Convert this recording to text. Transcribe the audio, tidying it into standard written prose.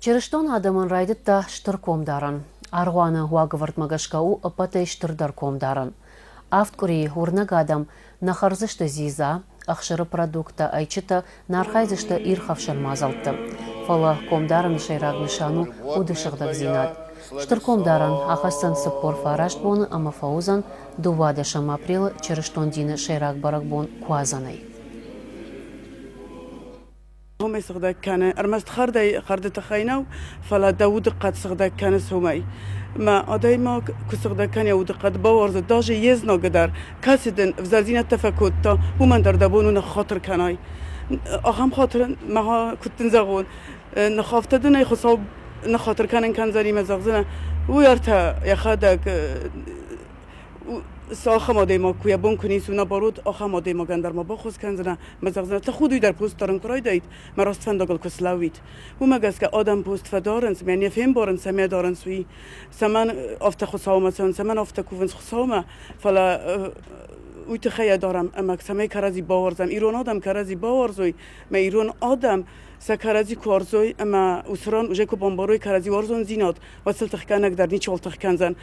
Черештон адамын райдыт да штырком дарын. Арғуаны уағывырт магашкау ыпаты штырдарком дарын. Авткури урнаг адам нахарзышты зиза, ақшыры продукта айчыта нархайзышты ирхавшан мазалты. Фала комдарын шайраг нишану удышығдаг зинат. Штыркомдарын ахасан сыппор фарашт боны ама фаузан дувадышам апрел черештон дины шайраг барак бон куазанай. هم صغدك كان أرمست خرد تخينو فلا داود قد صغدك كان سومي ما أدای ما كصغدك كان يود قد باورز داجي يزنا قدر كاسدن فزازين التفكت تا ومن در دبون نخاطر كناي أخم خاطر ما كنت نزغون نخافت دنا يخصاب نخاطر كان زري مزغزنا ويرتا يخدك ساخم آدم ما کویا بون کنی سونا بارود آخم آدم ما گندر ما باخوز کنزنا مزغزنا تا خودی در پوست دارن کرای داید مراست فندقل کسلاوید و مگس که آدم پوست فدارن سمیانی فهم بارن سمیه دارن سوی سمن آفت خسامه سمن آفت کوونس خسامه فلا ویت خیلی دارم اما سمیه کرازی باورزم ایران آدم کرازی باورزوی ما ایران آدم سکرازی کارزوی اما اسران وجه کو بمباروی کرازی وارزون زیناد وصل تخکانک در نیچ ول تخکانزن